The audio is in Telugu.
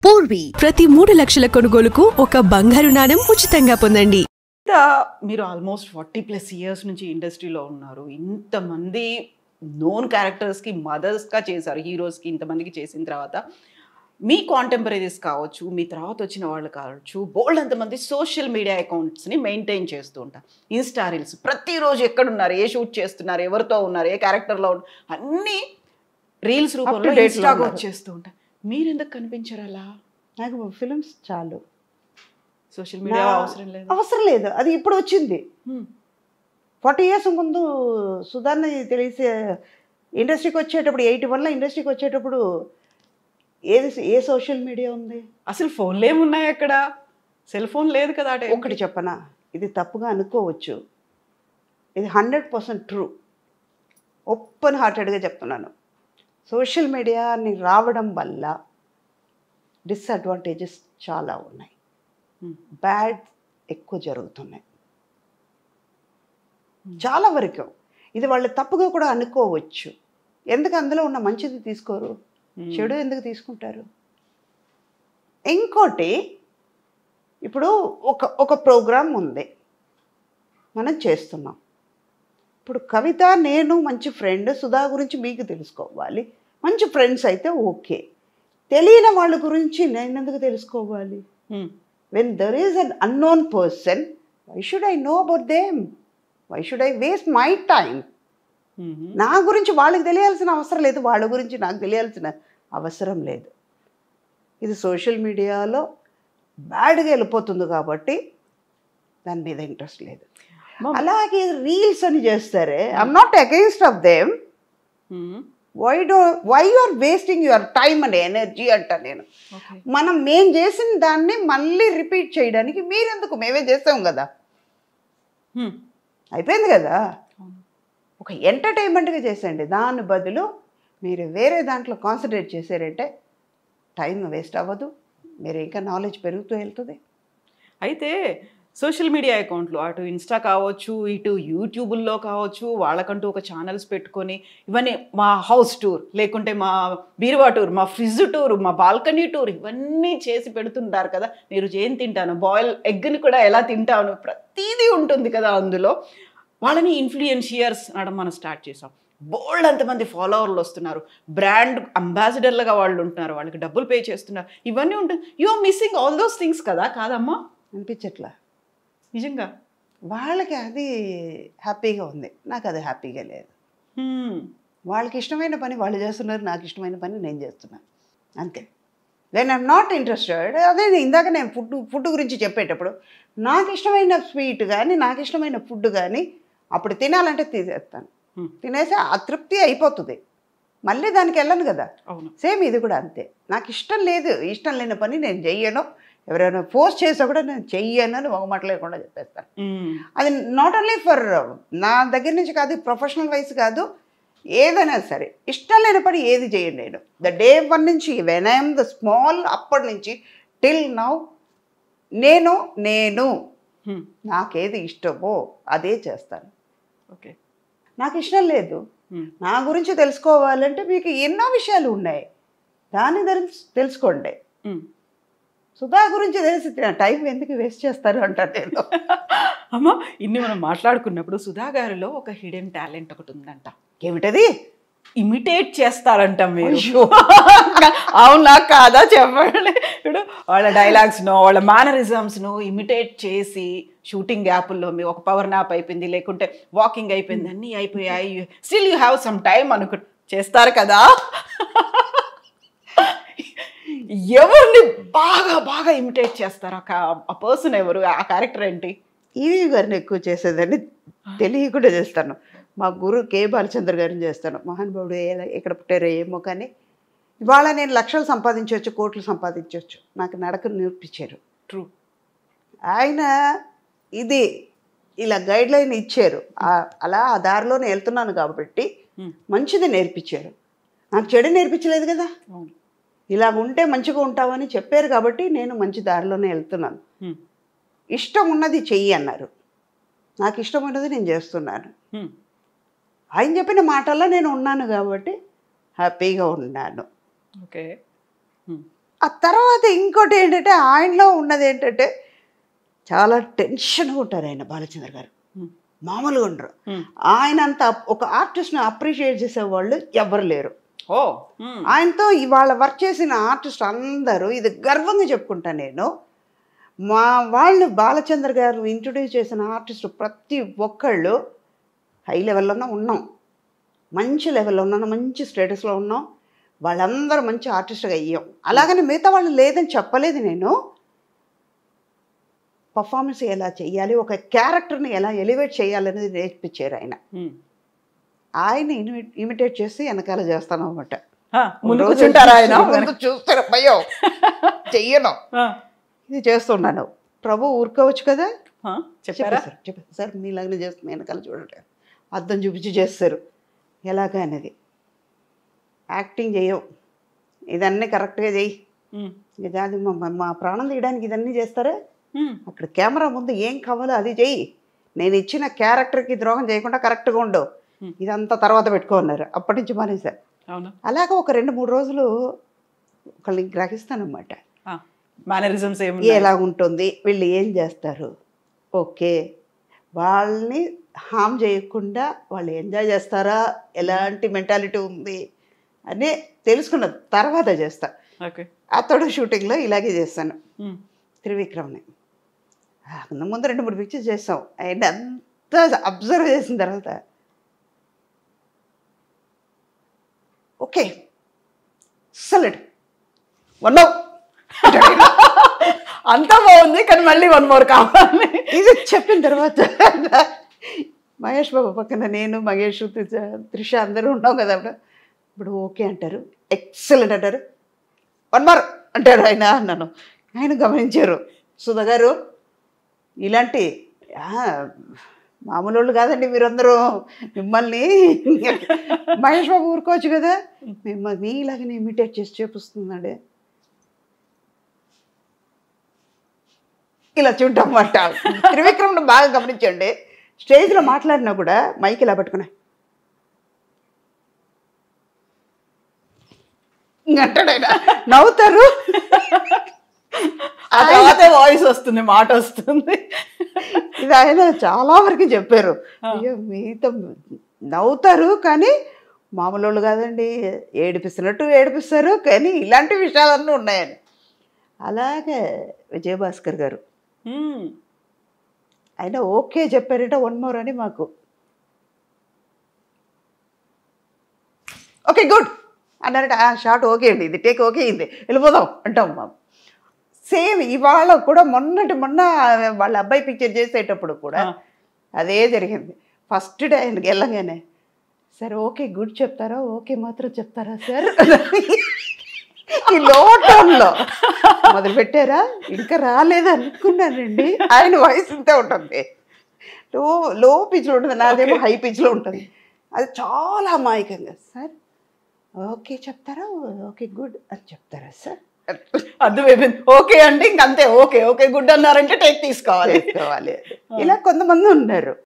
పూర్వీ ప్రతి 3 లక్షల కొనుగోలుకు ఒక బంగారు నాణెం ఉచితంగా పొందండి. మీరు ఆల్మోస్ట్ 40+ ఇయర్స్ నుంచి ఇండస్ట్రీలో ఉన్నారు. ఇంతమంది నోన్ క్యారెక్టర్స్కి మదర్స్గా చేశారు, హీరోస్కి ఇంతమందికి చేసిన తర్వాత మీ కాంటెంపరీస్ కావచ్చు, మీ తర్వాత వచ్చిన వాళ్ళు కావచ్చు, బోల్డ్ అంతమంది సోషల్ మీడియా అకౌంట్స్ని మెయింటైన్ చేస్తూ ఉంటారు. ఇన్స్టా రీల్స్ ప్రతిరోజు ఎక్కడున్నారు, ఏ షూట్ చేస్తున్నారు, ఎవరితో ఉన్నారు, ఏ క్యారెక్టర్లో ఉన్నారు, అన్నీ రీల్స్ రూపంలో ఇన్స్టాగా వచ్చేస్తూ ఉంటారు. మీరు ఎందుకు కనిపించారు అలా? నాకు ఫిలిమ్స్ చాలు, సోషల్ మీడియా అవసరం లేదు. అది ఇప్పుడు వచ్చింది. 40 ఇయర్స్ ముందు సుధాన్ని తెలిసే ఇండస్ట్రీకి వచ్చేటప్పుడు 81లో ఇండస్ట్రీకి వచ్చేటప్పుడు ఏ సోషల్ మీడియా ఉంది? అసలు ఫోన్లు ఏమున్నాయి అక్కడ? సెల్ ఫోన్ లేదు కదా. ఒకటి చెప్పనా, ఇది తప్పుగా అనుకోవచ్చు, ఇది 100% ట్రూ. ఓపెన్ హార్టెడ్గా చెప్తున్నాను. సోషల్ మీడియాని రావడం వల్ల డిసడ్వాంటేజెస్ చాలా ఉన్నాయి, బ్యాడ్ ఎక్కువ జరుగుతున్నాయి చాలా వరకు. ఇది వాళ్ళు తప్పుగా కూడా అనుకోవచ్చు. ఎందుకు అందులో ఉన్న మంచిది తీసుకోరు, చెడు ఎందుకు తీసుకుంటారు? ఇంకోటి, ఇప్పుడు ఒక ప్రోగ్రాం ఉంది, మనం చేస్తున్నాం. ఇప్పుడు కవిత నేను మంచి ఫ్రెండ్, సుధా గురించి మీకు తెలుసుకోవాలి, మంచి ఫ్రెండ్స్ అయితే ఓకే. తెలియని వాళ్ళ గురించి నేను ఎందుకు తెలుసుకోవాలి? When there is an unknown person, why should I know about them? Why should I waste my time? నా గురించి వాళ్ళకి తెలియాల్సిన అవసరం లేదు, వాళ్ళ గురించి నాకు తెలియాల్సిన అవసరం లేదు. ఇది సోషల్ మీడియాలో బ్యాడ్గా వెళ్ళిపోతుంది కాబట్టి దాని మీద ఇంట్రెస్ట్ లేదు. అలాగే రీల్స్ అని చేస్తారే, I'm not against of them. Why you are wasting your time and energy అంట నేను. మేము చేసిన దాన్ని మళ్ళీ రిపీట్ చేయడానికి మీరెందుకు? మేమే చేస్తాం కదా, అయిపోయింది కదా. ఒక ఎంటర్టైన్మెంట్గా చేసేయండి, దాని బదులు మీరు వేరే దాంట్లో కాన్సన్ట్రేట్ చేశారంటే టైం వేస్ట్ అవ్వదు, మీరు ఇంకా నాలెడ్జ్ పెరుగుతూ వెళ్తుంది. అయితే సోషల్ మీడియా అకౌంట్లు అటు ఇన్స్టా కావచ్చు, ఇటు యూట్యూబుల్లో కావచ్చు, వాళ్ళకంటూ ఒక ఛానల్స్ పెట్టుకొని ఇవన్నీ మా హౌస్ టూర్, లేకుంటే మా బీరువా టూర్, మా ఫ్రిడ్జ్ టూర్, మా బాల్కనీ టూర్, ఇవన్నీ చేసి పెడుతుంటారు కదా. నేను ఏం తింటాను, బాయిల్ ఎగ్ని కూడా ఎలా తింటాను, ప్రతిదీ ఉంటుంది కదా అందులో. వాళ్ళని ఇన్ఫ్లుయెన్షియర్స్ అనడం మనం స్టార్ట్ చేసాం. బోల్డ్ అంతమంది ఫాలోవర్లు వస్తున్నారు, బ్రాండ్ అంబాసిడర్లుగా వాళ్ళు ఉంటున్నారు, వాళ్ళకి డబ్బులు పే చేస్తున్నారు, ఇవన్నీ ఉంటుంది. You are missing all those things కదా, కాదమ్మా? అనిపించట్లా నిజంగా. వాళ్ళకి అది హ్యాపీగా ఉంది, నాకు అది హ్యాపీగా లేదు. వాళ్ళకి ఇష్టమైన పని వాళ్ళు చేస్తున్నారు, నాకు ఇష్టమైన పని నేను చేస్తున్నాను, అంతే. వెన్ ఐఎమ్ నాట్ ఇంట్రెస్టెడ్, అదే ఇందాక నేను ఫుడ్ గురించి చెప్పేటప్పుడు నాకు ఇష్టమైన స్వీట్ కానీ నాకు ఇష్టమైన ఫుడ్ కానీ అప్పుడు తినాలంటే తీసేస్తాను, తినేసి అతృప్తి అయిపోతుంది, మళ్ళీ దానికి వెళ్ళను కదా. సేమ్ ఇది కూడా అంతే. నాకు ఇష్టం లేదు, ఇష్టం లేని పని నేను చెయ్యను, ఎవరైనా ఫోర్స్ చేసా కూడా నేను చెయ్యను అని ఒక మాట లేకుండా చెప్పేస్తాను. అది నాట్ ఓన్లీ ఫర్ నా దగ్గర నుంచి కాదు, ప్రొఫెషనల్ వైజ్ కాదు, ఏదైనా సరే ఇష్టం లేని పని ఏది చేయను నేను. ద డే 1 నుంచి వెన్ ఐఎమ్ ద స్మాల్, అప్పటి నుంచి టిల్ నౌ నేను నాకేది ఇష్టమో అదే చేస్తాను. ఓకే, నాకు ఇష్టం లేదు, నా గురించి తెలుసుకోవాలంటే మీకు ఎన్నో విషయాలు ఉన్నాయి, దాన్ని తెలుసుకోండి. సుధా గురించి తెలిసి టైం ఎందుకు వేస్ట్ చేస్తారు అంటారు నేను. అమ్మ, ఇన్ని మనం మాట్లాడుకున్నప్పుడు సుధా గారిలో ఒక హిడెన్ టాలెంట్ ఒకటి ఉందంట. ఏమిటది? ఇమిటేట్ చేస్తారంట మీరు. అవునా కాదా చెప్పండి. ఇప్పుడు వాళ్ళ డైలాగ్స్ను, వాళ్ళ మేనరిజమ్స్ను ఇమిటేట్ చేసి షూటింగ్ గ్యాపుల్లో మీ ఒక పవర్ నాప్ అయిపోయింది, లేకుంటే వాకింగ్ అయిపోయింది, అన్నీ అయిపోయాయి, still you have some time చేస్తారు కదా. ఎవరిని బాగా బాగా ఇమిటేట్ చేస్తారు? ఆ పర్సన్ ఎవరు, ఆ క్యారెక్టర్ ఏంటి? ఈవీ గారిని ఎక్కువ చేసేదాన్ని, తెలియకుండా చేస్తాను. మా గురు కే బాలచంద్ర గారిని చేస్తాను. మహానుభావుడు ఎక్కడ పుట్టారో ఏమో కానీ ఇవాళ నేను లక్షలు సంపాదించవచ్చు, కోట్లు సంపాదించవచ్చు, నాకు నడకను నేర్పించారు. ట్రూ. ఆయన ఇది ఇలా గైడ్ లైన్ ఇచ్చారు, అలా ఆ దారిలోనే వెళ్తున్నాను కాబట్టి మంచిది నేర్పించారు, నాకు చెడు నేర్పించలేదు కదా. ఇలా ఉంటే మంచిగా ఉంటావని చెప్పారు కాబట్టి నేను మంచి దారిలోనే వెళ్తున్నాను. ఇష్టం ఉన్నది చెయ్యి అన్నారు, నాకు ఇష్టం ఉన్నది నేను చేస్తున్నాను. ఆయన చెప్పిన మాటల్లో నేను ఉన్నాను కాబట్టి హ్యాపీగా ఉన్నాను. ఓకే. ఆ తర్వాత ఇంకోటి ఏంటంటే ఆయనలో ఉన్నది ఏంటంటే చాలా టెన్షన్గా ఉంటారు ఆయన బాలచంద్ర గారు, మామూలుగా ఉండరు. ఆయన అంత ఒక ఆర్టిస్ట్ని అప్రిషియేట్ చేసేవాళ్ళు ఎవరు లేరు. ఓ ఆయనతో ఇవాళ వర్క్ చేసిన ఆర్టిస్ట్ అందరూ ఇది గర్వంగా చెప్పుకుంటాను నేను. మా వాళ్ళు బాలచంద్ర గారు ఇంట్రొడ్యూస్ చేసిన ఆర్టిస్టు ప్రతి ఒక్కళ్ళు హై లెవెల్లోనే ఉన్నాం, మంచి లెవెల్లో ఉన్నాం, మంచి స్టేటస్లో ఉన్నాం. వాళ్ళందరూ మంచి ఆర్టిస్ట్గా అయ్యాం. అలాగని మిగతా వాళ్ళు లేదని చెప్పలేదు నేను. పర్ఫార్మెన్స్ ఎలా చేయాలి, ఒక క్యారెక్టర్ని ఎలా ఎలివేట్ చేయాలనేది నేర్పించారు ఆయన. ఆయన ఇమిటేట్ చేసి వెనకాల చేస్తాను అనమాట. ముందు కూర్చుంటారా ఆయన? చూస్తారు భయం చెయ్యను, ఇది చేస్తున్నాను. ప్రభు ఊరుకోవచ్చు కదా, చెప్పారా? చెప్పారు సార్ మీలాగనే చేస్తుంది, వెనకాల చూడండి అద్దం చూపించి చేస్తారు ఎలాగా అనేది. యాక్టింగ్ చేయవు, ఇదన్నీ కరెక్ట్గా చెయ్యి, ఇది అది మా ప్రాణం తీయడానికి ఇదన్నీ చేస్తారా? అక్కడ కెమెరా ముందు ఏం కావాలో అది చెయ్యి, నేను ఇచ్చిన క్యారెక్టర్కి ద్రోహం చేయకుండా కరెక్ట్గా ఉండు, ఇదంతా తర్వాత పెట్టుకున్నారు. అప్పటి నుంచి మానేశారు. అలాగా ఒక 2-3 రోజులు ఒకళ్ళని గ్రహిస్తానమాట, మేనరిజమ్స్ ఎలా ఉంటుంది, వీళ్ళు ఏం చేస్తారు, ఓకే వాళ్ళని హామ్ చేయకుండా వాళ్ళు ఎంజాయ్ చేస్తారా, ఎలాంటి మెంటాలిటీ ఉంది అని తెలుసుకున్న తర్వాత చేస్తా. అతడు షూటింగ్లో ఇలాగే చేస్తాను. త్రివిక్రమ్ని ముందు 2-3 పిక్చర్స్ చేస్తాం. ఆయన అంతా అబ్జర్వ్ చేసిన తర్వాత ఓకే సలడ్ వన్ అంతా బాగుంది కానీ మళ్ళీ 1 more కావాలి. ఇది చెప్పిన తర్వాత మహేష్ బాబు పక్కన నేను, మహేష్, త్రిష అందరూ ఉన్నాం కదా. ఇప్పుడు ఓకే అంటారు, ఎక్సలెంట్ అంటారు, 1 more అంటారు ఆయన. అన్నాను, ఆయన గమనించారు, సుధా గారు ఇలాంటి మామూలు వాళ్ళు కాదండి మీరందరూ, మిమ్మల్ని మహేష్ బాబు ఊరుకోవచ్చు కదా, మిమ్మల్ని మీలాగానే ఇమిటేట్ చేసి చూపిస్తున్నాడే, ఇలా చూడటమాట. త్రివిక్రమ్ను బాగా గమనించండి, స్టేజ్లో మాట్లాడినా కూడా మైక్ ఇలా పట్టుకున్నా అంటాడు ఆయన, నవ్వుతారు, ఆ తర్వాత వాయిస్ వస్తుంది, మాట వస్తుంది. ఇది ఆయన చాలా వరకు చెప్పారు. అయ్యో మీతో నవ్వుతారు కానీ మామూలు వాళ్ళు కాదండి, ఏడిపిస్తున్నట్టు ఏడిపిస్తారు, కానీ ఇలాంటి విషయాలన్నీ ఉన్నాయని. అలాగే విజయభాస్కర్ గారు ఆయన ఓకే చెప్పారంటే 1 more అని మాకు ఓకే గుడ్ అన్నారంటే షార్ట్ ఓకే అండి, ఇది టేక్ ఓకే అయింది, వెళ్ళిపోదాం అంటాం. మా సేమ్ ఇవాళ కూడా మొన్న వాళ్ళ అబ్బాయి పిక్చర్ చేసేటప్పుడు కూడా అదే జరిగింది. ఫస్ట్ డే ఆయనకి వెళ్ళగానే సార్ ఓకే గుడ్ చెప్తారా, ఓకే మాత్రం చెప్తారా సార్, ఈ లో టోన్లో మొదలు పెట్టారా, ఇంకా రాలేదు అనుకున్నానండి. ఆయన వాయిస్ ఇంతే ఉంటుంది, లో పిచ్లో ఉంటుంది, నాదేమో హై పిచ్లో ఉంటుంది. అది చాలా అమాయకంగా సార్ ఓకే చెప్తారా, ఓకే గుడ్ అని చెప్తారా సార్, అర్థమైపోయింది. ఓకే అంటే ఇంకంతే, ఓకే ఓకే గుడ్ అన్నారంటే టేక్ తీసుకోవాలి. ఇలా కొంతమంది ఉన్నారు.